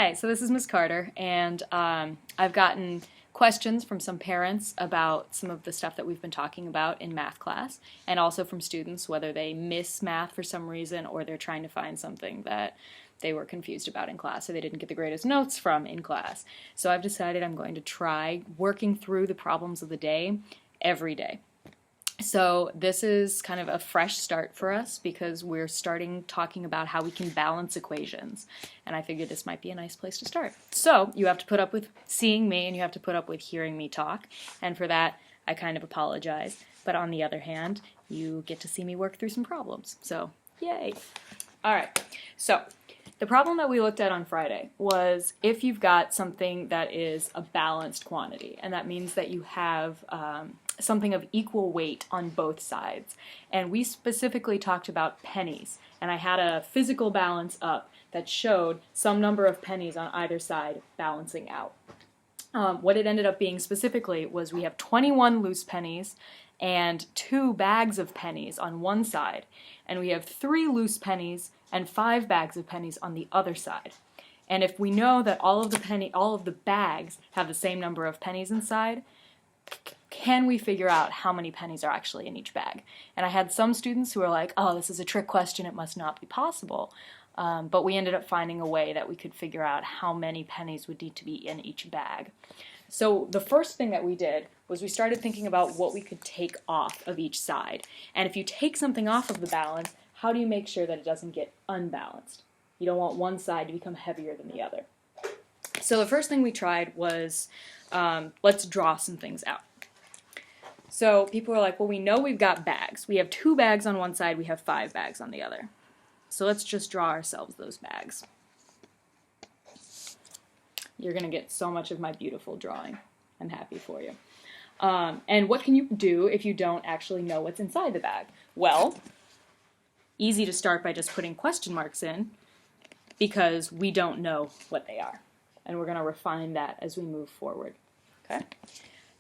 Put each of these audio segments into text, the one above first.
Hi, so this is Miss Carter, and I've gotten questions from some parents about some of the stuff that we've been talking about in math class, and also from students, whether they miss math for some reason or they're trying to find something that they were confused about in class or they didn't get the greatest notes from in class. So I've decided I'm going to try working through the problems of the day every day. So this is kind of a fresh start for us because we're starting talking about how we can balance equations. And I figured this might be a nice place to start. So you have to put up with seeing me and you have to put up with hearing me talk. And for that, I kind of apologize. But on the other hand, you get to see me work through some problems. So yay. All right. So the problem that we looked at on Friday was if you've got something that is a balanced quantity, and that means that you have something of equal weight on both sides. And we specifically talked about pennies, and I had a physical balance up that showed some number of pennies on either side balancing out. What it ended up being specifically was we have 21 loose pennies and 2 bags of pennies on one side, and we have 3 loose pennies and 5 bags of pennies on the other side. And if we know that all of the bags have the same number of pennies inside, can we figure out how many pennies are actually in each bag? And I had some students who were like, oh, this is a trick question, it must not be possible. But we ended up finding a way that we could figure out how many pennies would need to be in each bag. So the first thing that we did was we started thinking about what we could take off of each side. And if you take something off of the balance, how do you make sure that it doesn't get unbalanced? You don't want one side to become heavier than the other. So the first thing we tried was, let's draw some things out. So people were like, well, we know we've got bags. We have 2 bags on one side, we have 5 bags on the other. So let's just draw ourselves those bags. You're going to get so much of my beautiful drawing. I'm happy for you. And what can you do if you don't actually know what's inside the bag? Well, easy to start by just putting question marks in because we don't know what they are. And we're going to refine that as we move forward. Okay?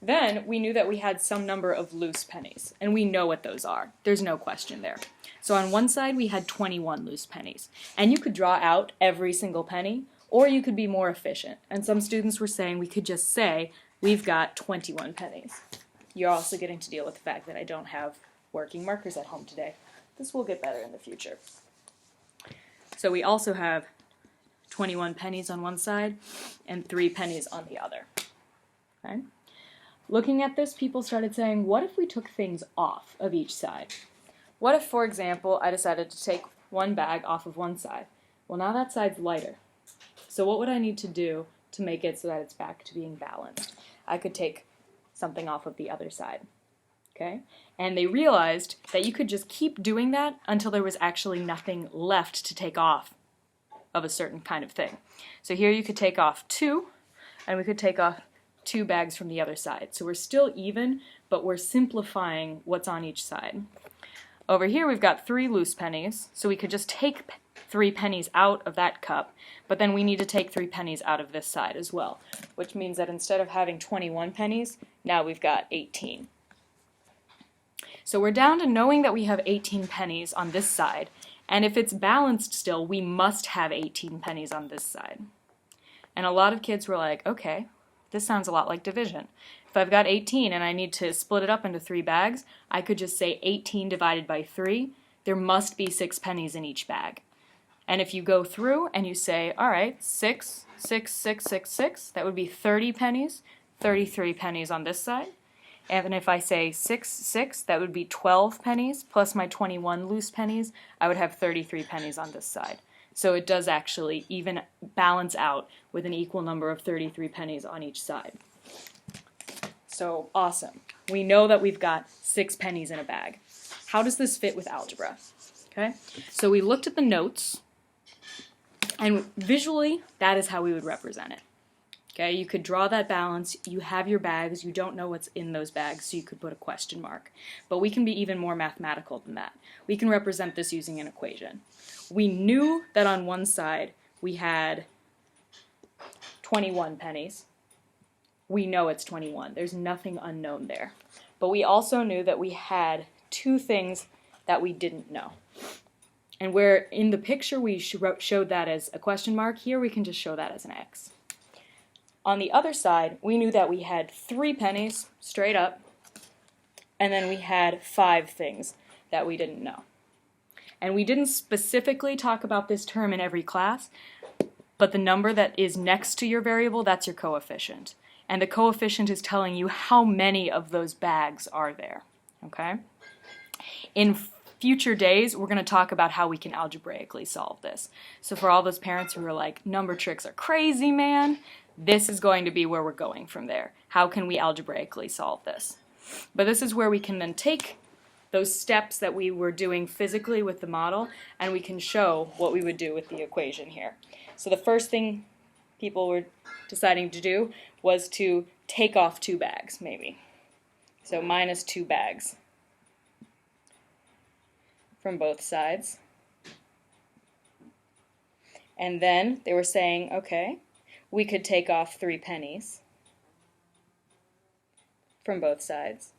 Then we knew that we had some number of loose pennies, and we know what those are. There's no question there. So on one side we had 21 loose pennies, and you could draw out every single penny, or you could be more efficient. And some students were saying we could just say we've got 21 pennies. You're also getting to deal with the fact that I don't have working markers at home today. This will get better in the future. So we also have 21 pennies on one side and 3 pennies on the other. Okay? Looking at this, people started saying, what if we took things off of each side? What if, for example, I decided to take one bag off of one side? Well, now that side's lighter. So what would I need to do to make it so that it's back to being balanced? I could take something off of the other side. Okay? And they realized that you could just keep doing that until there was actually nothing left to take off of a certain kind of thing. So here you could take off 2, and we could take off 2 bags from the other side. So we're still even, but we're simplifying what's on each side. Over here we've got 3 loose pennies, so we could just take 3 pennies out of that cup, but then we need to take 3 pennies out of this side as well, which means that instead of having 21 pennies, now we've got 18. So we're down to knowing that we have 18 pennies on this side, and if it's balanced still, we must have 18 pennies on this side. And a lot of kids were like, okay, this sounds a lot like division. If I've got 18 and I need to split it up into 3 bags, I could just say 18 divided by 3. There must be 6 pennies in each bag. And if you go through and you say, all right, 6, 6, 6, 6, 6, that would be 30 pennies, 33 pennies on this side. And if I say 6, 6, that would be 12 pennies, plus my 21 loose pennies, I would have 33 pennies on this side. So it does actually even balance out with an equal number of 33 pennies on each side. So awesome. We know that we've got 6 pennies in a bag. How does this fit with algebra? Okay, so we looked at the notes, and visually, that is how we would represent it. Okay, you could draw that balance, you have your bags, you don't know what's in those bags, so you could put a question mark. But we can be even more mathematical than that. We can represent this using an equation. We knew that on one side we had 21 pennies. We know it's 21. There's nothing unknown there. But we also knew that we had 2 things that we didn't know. And where in the picture we showed that as a question mark, here we can just show that as an X. On the other side, we knew that we had 3 pennies straight up, and then we had 5 things that we didn't know. And we didn't specifically talk about this term in every class, but the number that is next to your variable, that's your coefficient. And the coefficient is telling you how many of those bags are there, okay? In future days, we're going to talk about how we can algebraically solve this. So for all those parents who are like, number tricks are crazy, man, this is going to be where we're going from there. How can we algebraically solve this? But this is where we can then take those steps that we were doing physically with the model, and we can show what we would do with the equation here. So the first thing people were deciding to do was to take off 2 bags, maybe. So minus 2 bags from both sides. And then they were saying, okay, we could take off 3 pennies from both sides.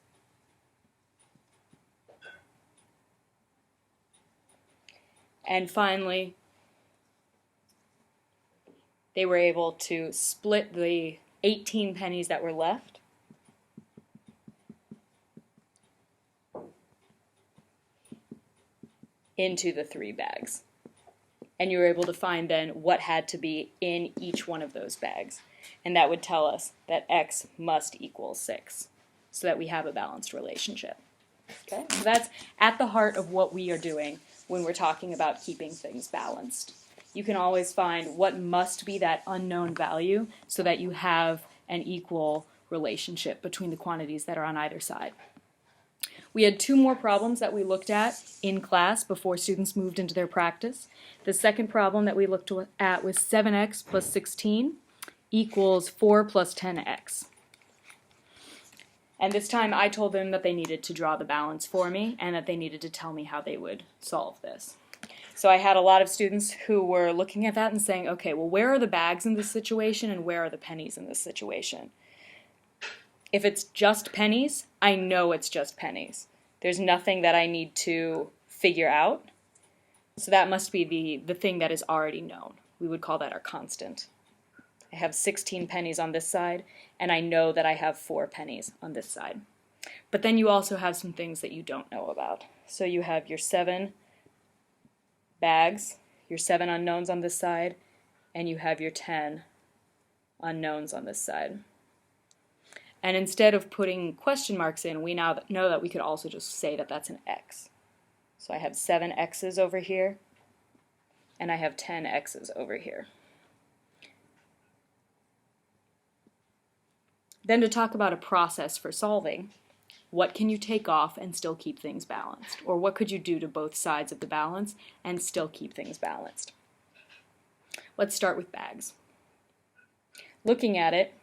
And finally, they were able to split the 18 pennies that were left into the 3 bags. And you were able to find then what had to be in each one of those bags. And that would tell us that x must equal 6, so that we have a balanced relationship. Okay? So that's at the heart of what we are doing when we're talking about keeping things balanced. You can always find what must be that unknown value so that you have an equal relationship between the quantities that are on either side. We had 2 more problems that we looked at in class before students moved into their practice. The second problem that we looked at was 7x plus 16 equals 4 plus 10x. And this time I told them that they needed to draw the balance for me and that they needed to tell me how they would solve this. So I had a lot of students who were looking at that and saying, okay, well, where are the bags in this situation and where are the pennies in this situation? If it's just pennies, I know it's just pennies. There's nothing that I need to figure out. So that must be the thing that is already known. We would call that our constant. I have 16 pennies on this side, and I know that I have 4 pennies on this side. But then you also have some things that you don't know about. So you have your 7 bags, your 7 unknowns on this side, and you have your 10 unknowns on this side. And instead of putting question marks in, we now know that we could also just say that that's an x. So I have 7 x's over here, and I have 10 x's over here. Then to talk about a process for solving, what can you take off and still keep things balanced? Or what could you do to both sides of the balance and still keep things balanced? Let's start with bags. Looking at it,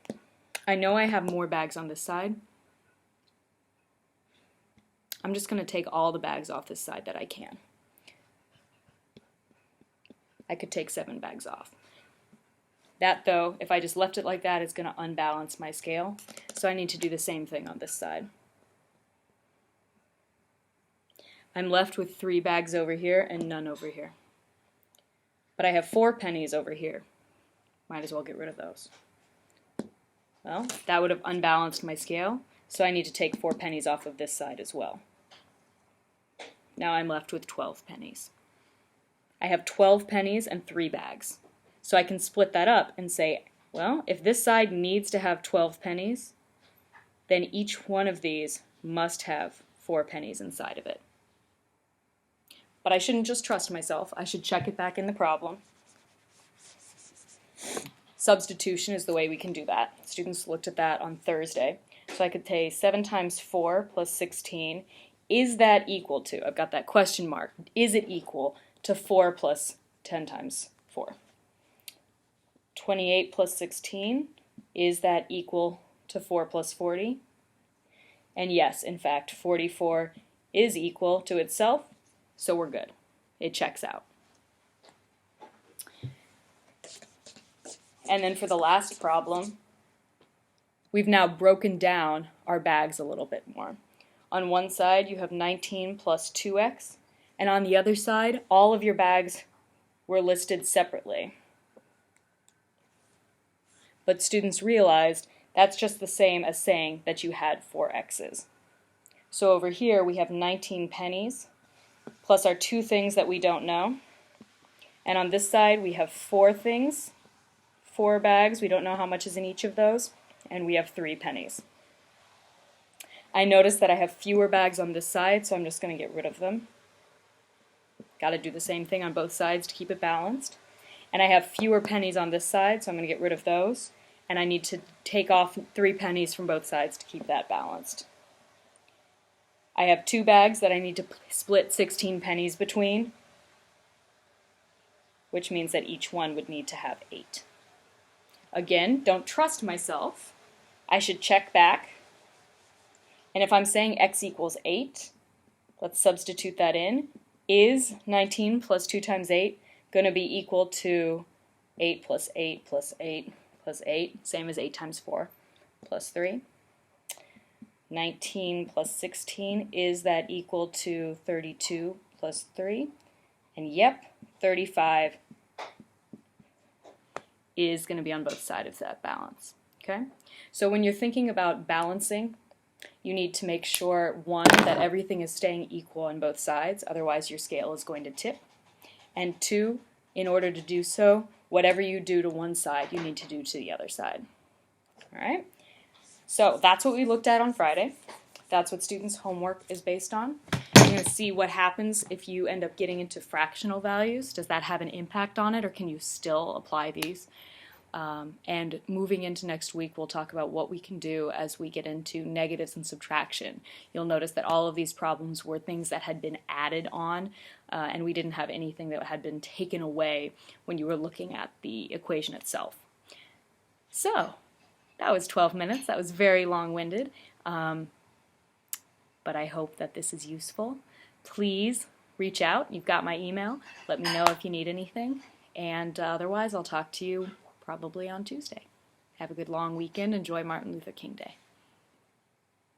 I know I have more bags on this side. I'm just going to take all the bags off this side that I can. I could take 7 bags off. That, though, if I just left it like that, is going to unbalance my scale. So I need to do the same thing on this side. I'm left with 3 bags over here and none over here. But I have 4 pennies over here. Might as well get rid of those. Well, that would have unbalanced my scale, so I need to take 4 pennies off of this side as well. Now I'm left with 12 pennies. I have 12 pennies and 3 bags. So I can split that up and say, well, if this side needs to have 12 pennies, then each one of these must have 4 pennies inside of it. But I shouldn't just trust myself. I should check it back in the problem. Substitution is the way we can do that. Students looked at that on Thursday. So I could say 7 times 4 plus 16. Is that equal to, I've got that question mark, is it equal to 4 plus 10 times 4? 28 plus 16, is that equal to 4 plus 40? And yes, in fact, 44 is equal to itself, so we're good. It checks out. And then for the last problem, we've now broken down our bags a little bit more. On one side, you have 19 plus 2x, And on the other side, all of your bags were listed separately. But students realized that's just the same as saying that you had 4 X's. So over here we have 19 pennies, plus our 2 things that we don't know. And on this side we have 4 things, 4 bags, we don't know how much is in each of those, and we have 3 pennies. I notice that I have fewer bags on this side, so I'm just going to get rid of them. Got to do the same thing on both sides to keep it balanced. And I have fewer pennies on this side, so I'm going to get rid of those. And I need to take off 3 pennies from both sides to keep that balanced. I have 2 bags that I need to split 16 pennies between, which means that each one would need to have 8. Again, don't trust myself. I should check back. And if I'm saying x equals 8, let's substitute that in. Is 19 plus 2 times 8 going to be equal to 8 plus 8 plus 8 plus 8, same as 8 times 4, plus 3? 19 plus 16, is that equal to 32 plus 3? And yep, 35 is going to be on both sides of that balance. Okay? So when you're thinking about balancing, you need to make sure, 1, that everything is staying equal on both sides, otherwise your scale is going to tip. And 2, in order to do so, whatever you do to one side, you need to do to the other side. All right? So that's what we looked at on Friday. That's what students' homework is based on. You're going to see what happens if you end up getting into fractional values. Does that have an impact on it, or can you still apply these? And moving into next week, we'll talk about what we can do as we get into negatives and subtraction. You'll notice that all of these problems were things that had been added on, and we didn't have anything that had been taken away when you were looking at the equation itself. So, that was 12 minutes. That was very long-winded, but I hope that this is useful. Please reach out. You've got my email. Let me know if you need anything, and otherwise I'll talk to you probably on Tuesday. Have a good long weekend. Enjoy Martin Luther King Day.